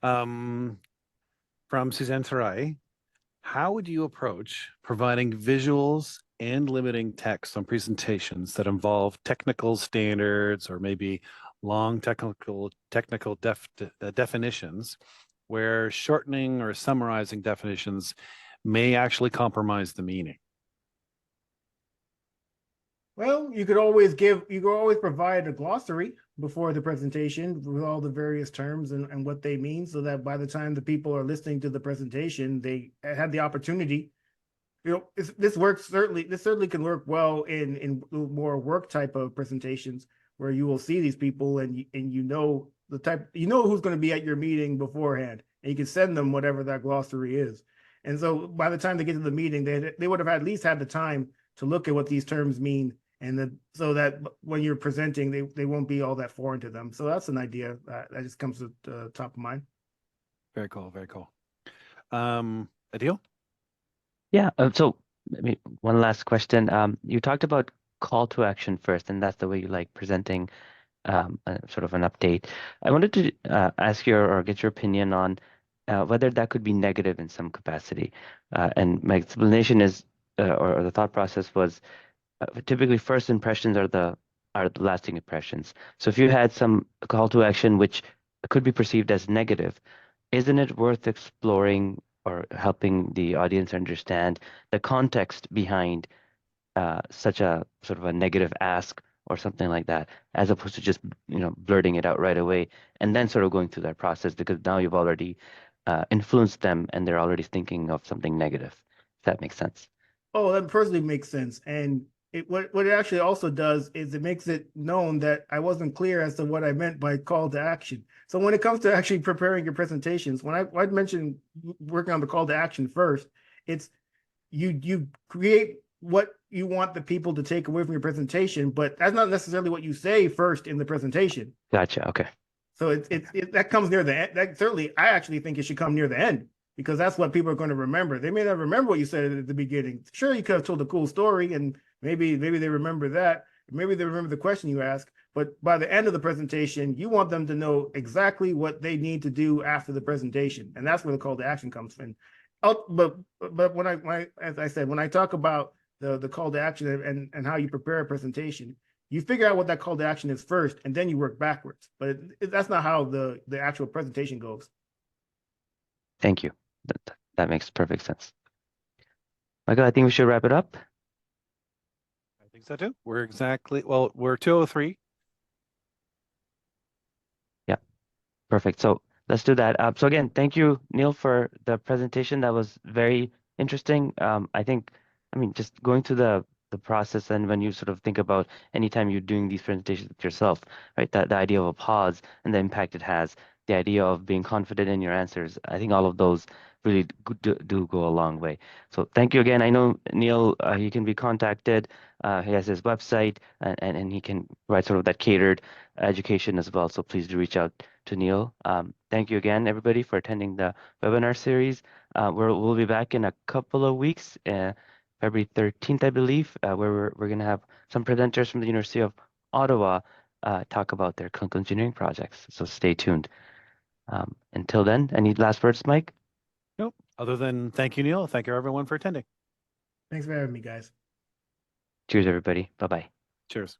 From Suzanne Sarai, how would you approach providing visuals and limiting text on presentations that involve technical standards or maybe long technical definitions where shortening or summarizing definitions may actually compromise the meaning? Well, you could always provide a glossary before the presentation with all the various terms and what they mean, so that by the time the people are listening to the presentation, they had the opportunity. This certainly can work well in more work type of presentations where you will see these people and you know the type, you know who's going to be at your meeting beforehand, and you can send them whatever that glossary is. And so by the time they get to the meeting, they would have at least had the time to look at what these terms mean, and so that when you're presenting, they won't be all that foreign to them. So that's an idea that just comes to the top of mind. Very cool. Very cool. Adil? Yeah. So maybe one last question. You talked about call to action first, and that's the way you like presenting sort of an update. I wanted to ask your or get your opinion on whether that could be negative in some capacity. And my explanation is, or the thought process was, typically first impressions are the lasting impressions. So if you had some call to action which could be perceived as negative, isn't it worth exploring or helping the audience understand the context behind such a sort of a negative ask or something like that, as opposed to just blurting it out right away and then sort of going through that process, because now you've already influenced them and they're already thinking of something negative. If that makes sense. Oh, that personally makes sense. And what it actually also does is it makes it known that I wasn't clear as to what I meant by call to action. So when it comes to actually preparing your presentations, when I mentioned working on the call to action first, it's you create what you want the people to take away from your presentation, but that's not necessarily what you say first in the presentation. Gotcha. Okay. So that comes near the end. That certainly, I actually think it should come near the end, because that's what people are going to remember. They may not remember what you said at the beginning. Sure, you could have told a cool story, and maybe they remember that. Maybe they remember the question you asked. But by the end of the presentation, you want them to know exactly what they need to do after the presentation, and that's where the call to action comes in. But as I said, when I talk about the call to action and how you prepare a presentation, you figure out what that call to action is first, and then you work backwards. But that's not how the actual presentation goes. Thank you. That makes perfect sense. Michael, I think we should wrap it up. I think so too. We're 2:03. Yeah, perfect. So let's do that. So again, thank you, Neil, for the presentation. That was very interesting. I mean, just going through the process, and when you sort of think about anytime you're doing these presentations yourself, right? That the idea of a pause and the impact it has, the idea of being confident in your answers. I think all of those really do go a long way. So thank you again. I know Neil, he can be contacted. He has his website, and he can provide sort of that catered education as well. So please do reach out to Neil. Thank you again, everybody, for attending the webinar series. We'll be back in a couple of weeks, February 13th, I believe, where we're going to have some presenters from the University of Ottawa talk about their clinical engineering projects. So stay tuned. Until then, any last words, Mike? Nope. Other than thank you, Neil. Thank you, everyone, for attending. Thanks for having me, guys. Cheers, everybody. Bye-bye. Cheers.